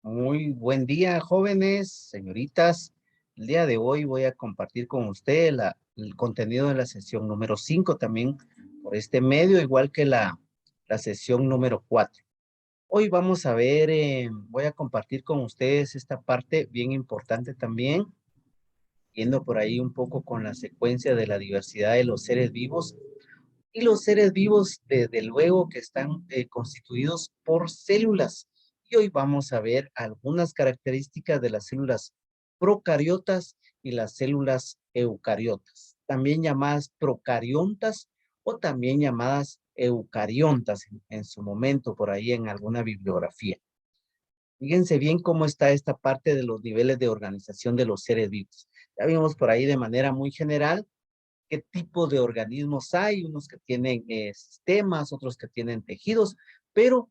Muy buen día, jóvenes, señoritas. El día de hoy voy a compartir con usted el contenido de la sesión número 5 también por este medio, igual que la sesión número 4. Hoy vamos a ver, voy a compartir con ustedes esta parte bien importante también, yendo por ahí un poco con la secuencia de la diversidad de los seres vivos. Y los seres vivos, desde luego, que están constituidos por células. Y hoy vamos a ver algunas características de las células procariotas y las células eucariotas, también llamadas procariontas o también llamadas eucariontas en su momento por ahí en alguna bibliografía. Fíjense bien cómo está esta parte de los niveles de organización de los seres vivos. Ya vimos por ahí de manera muy general qué tipo de organismos hay, unos que tienen sistemas, otros que tienen tejidos, pero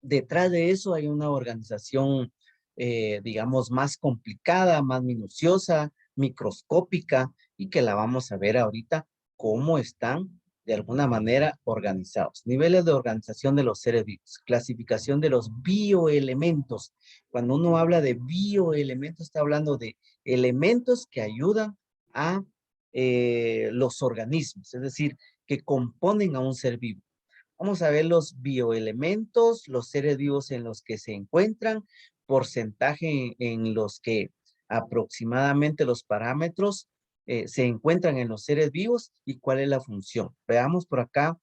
detrás de eso hay una organización, digamos, más complicada, más minuciosa, microscópica, y que la vamos a ver ahorita cómo están de alguna manera organizados. Niveles de organización de los seres vivos, clasificación de los bioelementos. Cuando uno habla de bioelementos, está hablando de elementos que ayudan a los organismos, es decir, que componen a un ser vivo. Vamos a ver los bioelementos, los seres vivos en los que se encuentran, porcentaje en los que aproximadamente los parámetros se encuentran en los seres vivos y cuál es la función. Veamos por acá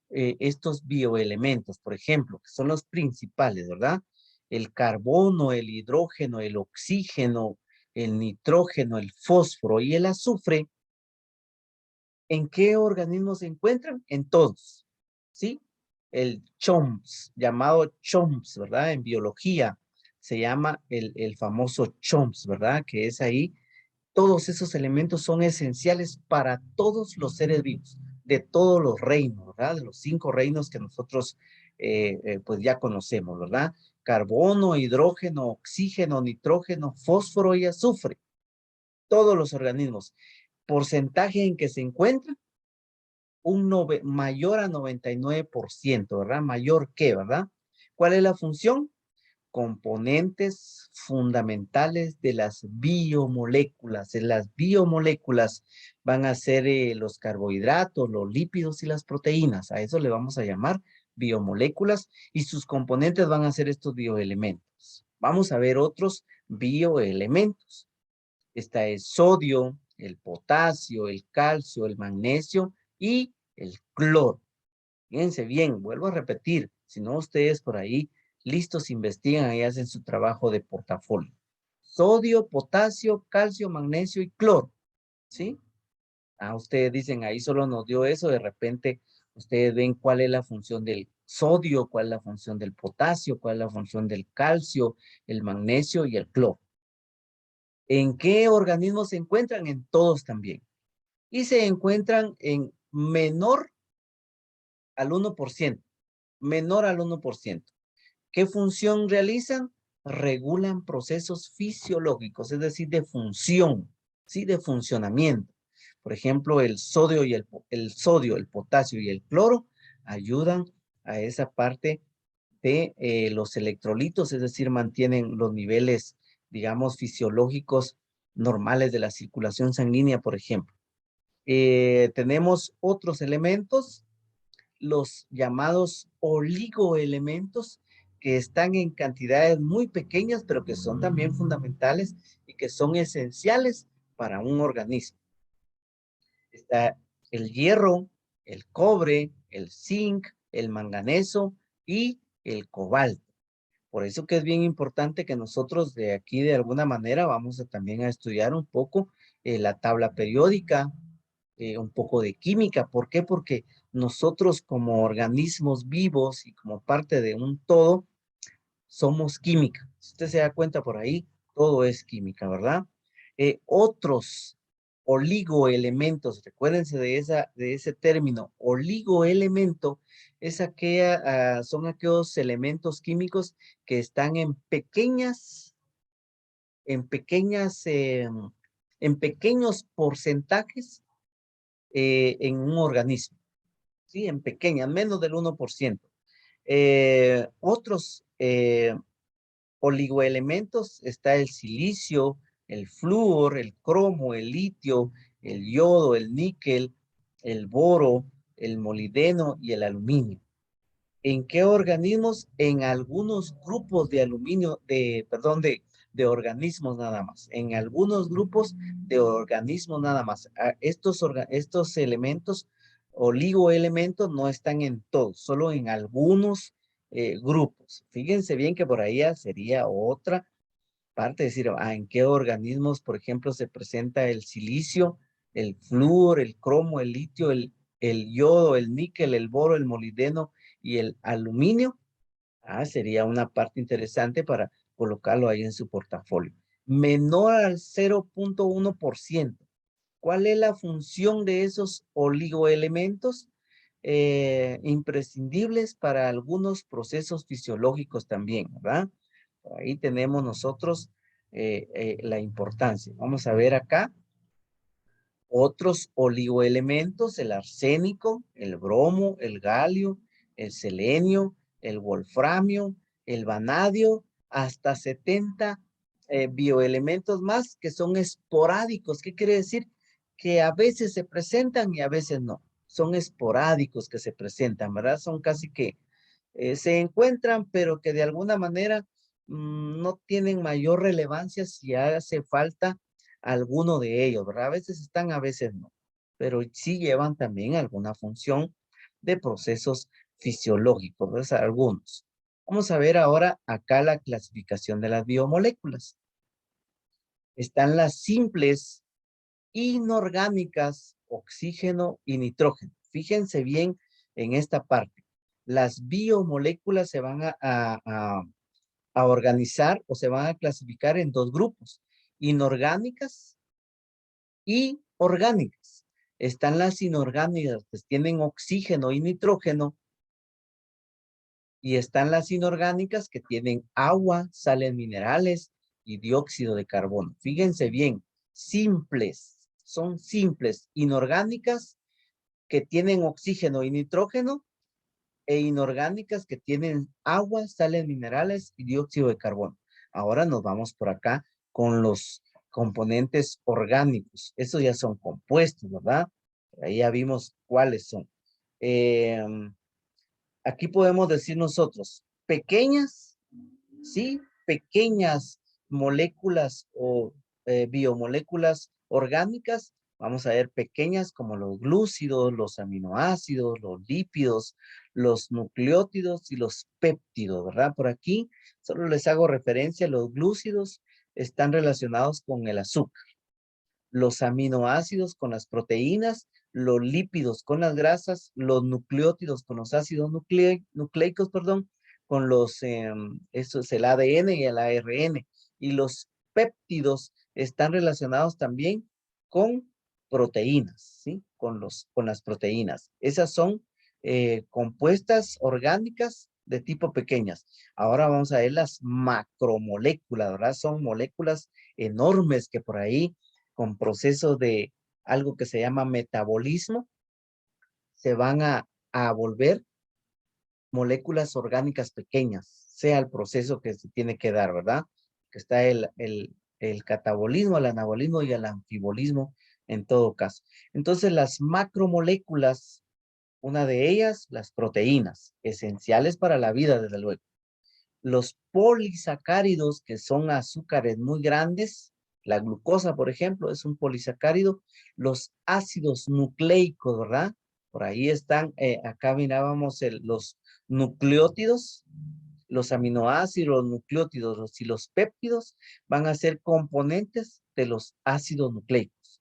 estos bioelementos, por ejemplo, que son los principales, ¿verdad? El carbono, el hidrógeno, el oxígeno, el nitrógeno, el fósforo y el azufre. ¿En qué organismos se encuentran? En todos, ¿sí? El CHOMS, llamado CHOMS, ¿verdad? En biología se llama el famoso CHOMS, ¿verdad? Que es ahí, todos esos elementos son esenciales para todos los seres vivos, de todos los reinos, ¿verdad? De los 5 reinos que nosotros pues ya conocemos, ¿verdad? Carbono, hidrógeno, oxígeno, nitrógeno, fósforo y azufre. Todos los organismos. Porcentaje en que se encuentran mayor a 99%, ¿verdad? Mayor que, ¿verdad? ¿Cuál es la función? Componentes fundamentales de las biomoléculas. En las biomoléculas van a ser los carbohidratos, los lípidos y las proteínas. A eso le vamos a llamar biomoléculas y sus componentes van a ser estos bioelementos. Vamos a ver otros bioelementos. Está el sodio, el potasio, el calcio, el magnesio y el cloro. Fíjense bien, vuelvo a repetir, si no ustedes por ahí listos investigan y hacen su trabajo de portafolio. Sodio, potasio, calcio, magnesio y cloro, ¿sí? Ustedes dicen, ahí solo nos dio eso, de repente ustedes ven cuál es la función del sodio, cuál es la función del potasio, cuál es la función del calcio, el magnesio y el cloro. ¿En qué organismos se encuentran? En todos también. Y se encuentran en menor al 1%, menor al 1%. ¿Qué función realizan? Regulan procesos fisiológicos, es decir, de función, ¿sí? De funcionamiento. Por ejemplo, el sodio, el potasio y el cloro ayudan a esa parte de los electrolitos, es decir, mantienen los niveles, digamos, fisiológicos normales de la circulación sanguínea, por ejemplo. Tenemos otros elementos, los llamados oligoelementos, que están en cantidades muy pequeñas, pero que son también fundamentales y que son esenciales para un organismo. Está el hierro, el cobre, el zinc, el manganeso y el cobalto. Por eso que es bien importante que nosotros de aquí de alguna manera vamos también a estudiar un poco la tabla periódica, un poco de química. ¿Por qué? Porque nosotros como organismos vivos y como parte de un todo, somos química. Si usted se da cuenta por ahí, todo es química, ¿verdad? Otros oligoelementos, recuérdense de ese término, oligoelemento, son aquellos elementos químicos que están en pequeñas, en pequeños porcentajes en un organismo, ¿sí? En pequeñas, menos del 1%. Otros oligoelementos está el silicio, el flúor, el cromo, el litio, el yodo, el níquel, el boro, el molibdeno y el aluminio. ¿En qué organismos? En algunos grupos de aluminio, de organismos nada más. En algunos grupos de organismos nada más. Estos elementos, oligoelementos, no están en todos, solo en algunos grupos. Fíjense bien que por ahí ya sería otra parte, decir, en qué organismos, por ejemplo, se presenta el silicio, el flúor, el cromo, el litio, el yodo, el níquel, el boro, el molibdeno y el aluminio. Sería una parte interesante para colocarlo ahí en su portafolio. Menor al 0,1%. ¿Cuál es la función de esos oligoelementos? Imprescindibles para algunos procesos fisiológicos también, ¿verdad? Ahí tenemos nosotros la importancia. Vamos a ver acá otros oligoelementos: el arsénico, el bromo, el galio, el selenio, el wolframio, el vanadio, hasta 70 bioelementos más que son esporádicos. ¿Qué quiere decir? Que a veces se presentan y a veces no. Son esporádicos que se presentan, ¿verdad? Son casi que se encuentran, pero que de alguna manera no tienen mayor relevancia si hace falta alguno de ellos, ¿verdad? A veces están, a veces no, pero sí llevan también alguna función de procesos fisiológicos, ¿verdad? Algunos. Vamos a ver ahora acá la clasificación de las biomoléculas. Están las simples, inorgánicas, oxígeno y nitrógeno. Fíjense bien en esta parte. Las biomoléculas se van a organizar o se van a clasificar en dos grupos: inorgánicas y orgánicas. Están las inorgánicas que tienen oxígeno y nitrógeno, y están las inorgánicas que tienen agua, sales minerales y dióxido de carbono. Fíjense bien, simples, son simples, inorgánicas que tienen oxígeno y nitrógeno, e inorgánicas que tienen agua, sales minerales y dióxido de carbono. Ahora nos vamos por acá con los componentes orgánicos. Esos ya son compuestos, ¿verdad? Ahí ya vimos cuáles son. Eh, Aquí podemos decir nosotros, pequeñas, ¿sí? Pequeñas moléculas o biomoléculas orgánicas. Vamos a ver pequeñas como los glúcidos, los aminoácidos, los lípidos, los nucleótidos y los péptidos, ¿verdad? Por aquí solo les hago referencia: los glúcidos están relacionados con el azúcar, los aminoácidos con las proteínas, los lípidos con las grasas, los nucleótidos con los ácidos nucleicos, perdón, con eso es el ADN y el ARN. Y los péptidos están relacionados también con proteínas, ¿sí? Con las proteínas. Esas son compuestas orgánicas de tipo pequeñas. Ahora vamos a ver las macromoléculas, ¿verdad? Son moléculas enormes que por ahí, con procesos de algo que se llama metabolismo, se van a volver moléculas orgánicas pequeñas, sea el proceso que se tiene que dar, ¿verdad? Que está el catabolismo, el anabolismo y el anfibolismo en todo caso. Entonces, las macromoléculas, una de ellas, las proteínas, esenciales para la vida, desde luego. Los polisacáridos, que son azúcares muy grandes, la glucosa, por ejemplo, es un polisacárido. Los ácidos nucleicos, ¿verdad? Por ahí están, acá mirábamos los nucleótidos, los aminoácidos, los nucleótidos y los péptidos van a ser componentes de los ácidos nucleicos.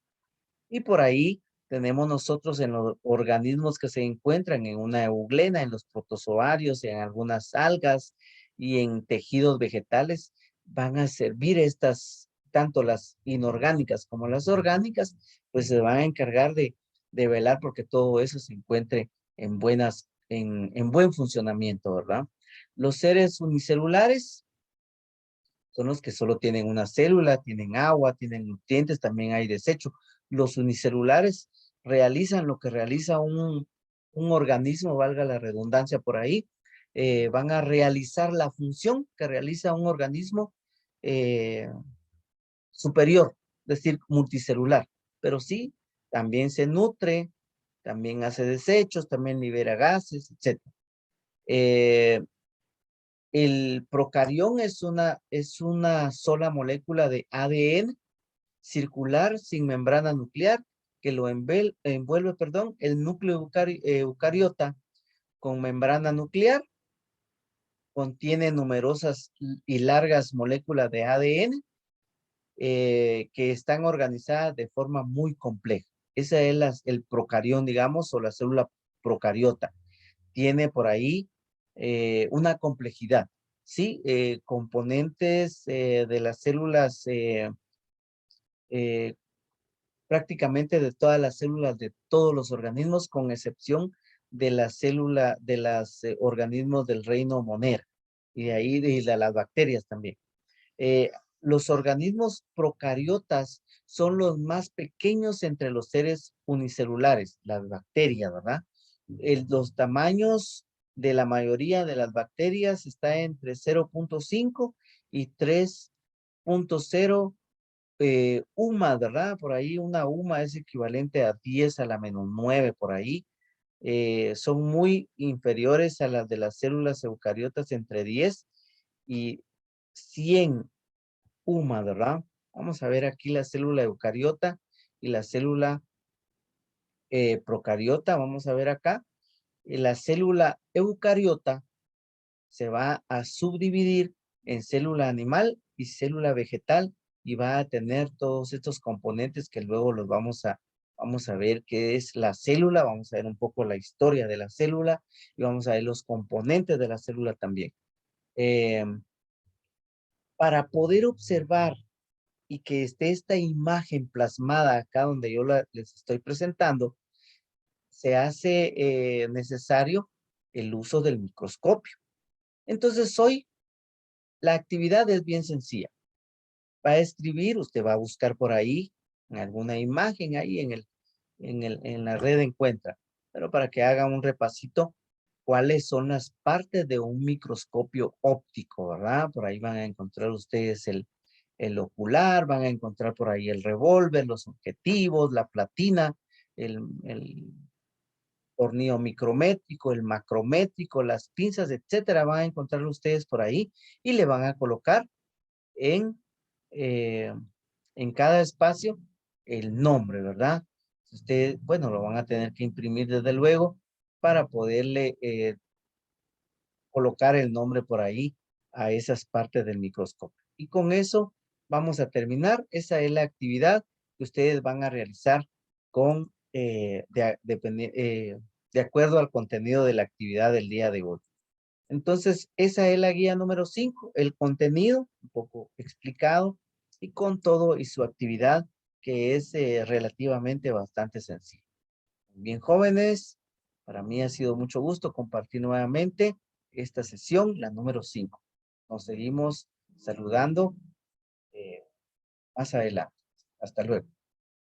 Y por ahí tenemos nosotros en los organismos que se encuentran en una euglena, en los protozoarios, en algunas algas y en tejidos vegetales, van a servir estas, tanto las inorgánicas como las orgánicas, pues se van a encargar de velar porque todo eso se encuentre en buen funcionamiento, ¿verdad? Los seres unicelulares son los que solo tienen una célula, tienen agua, tienen nutrientes, también hay desecho. Los unicelulares realizan lo que realiza un organismo, valga la redundancia por ahí, van a realizar la función que realiza un organismo superior, es decir, multicelular. Pero sí, también se nutre, también hace desechos, también libera gases, etc. El procarión es una sola molécula de ADN circular sin membrana nuclear que lo envuelve, el núcleo eucariota con membrana nuclear, contiene numerosas y largas moléculas de ADN que están organizadas de forma muy compleja. Ese es el procarión, digamos, o la célula procariota. Tiene por ahí una complejidad, ¿sí? Componentes de las células, eh, prácticamente de todas las células de todos los organismos, con excepción de la célula, de los organismos del reino Monera, y de ahí de las bacterias también. Los organismos procariotas son los más pequeños entre los seres unicelulares, las bacterias, ¿verdad? Los tamaños de la mayoría de las bacterias está entre 0.5 y 3.0 UMA, ¿verdad? Por ahí una UMA es equivalente a 10 a la menos 9 por ahí. Son muy inferiores a las de las células eucariotas, entre 10 y 100 UMA, ¿verdad? Vamos a ver aquí la célula eucariota y la célula procariota. Vamos a ver acá. La célula eucariota se va a subdividir en célula animal y célula vegetal y va a tener todos estos componentes que luego los vamos a ver qué es la célula, vamos a ver un poco la historia de la célula y vamos a ver los componentes de la célula también. Para poder observar y que esté esta imagen plasmada acá donde yo les estoy presentando, se hace necesario el uso del microscopio. Entonces hoy la actividad es bien sencilla. Va a escribir, usted va a buscar por ahí en alguna imagen ahí en la red encuentra, pero para que haga un repasito, cuáles son las partes de un microscopio óptico, ¿verdad? Por ahí van a encontrar ustedes el ocular, van a encontrar por ahí el revólver, los objetivos, la platina, el tornillo micrométrico, el macrométrico, las pinzas, etcétera, van a encontrar ustedes por ahí y le van a colocar en, eh, en cada espacio el nombre, ¿verdad? Ustedes, bueno, lo van a tener que imprimir desde luego para poderle colocar el nombre por ahí a esas partes del microscopio. Y con eso vamos a terminar. Esa es la actividad que ustedes van a realizar con, de acuerdo al contenido de la actividad del día de hoy. Entonces, esa es la guía número 5, el contenido, un poco explicado, y con todo y su actividad, que es relativamente bastante sencilla. Bien, jóvenes, para mí ha sido mucho gusto compartir nuevamente esta sesión, la número 5. Nos seguimos saludando más adelante. Hasta luego.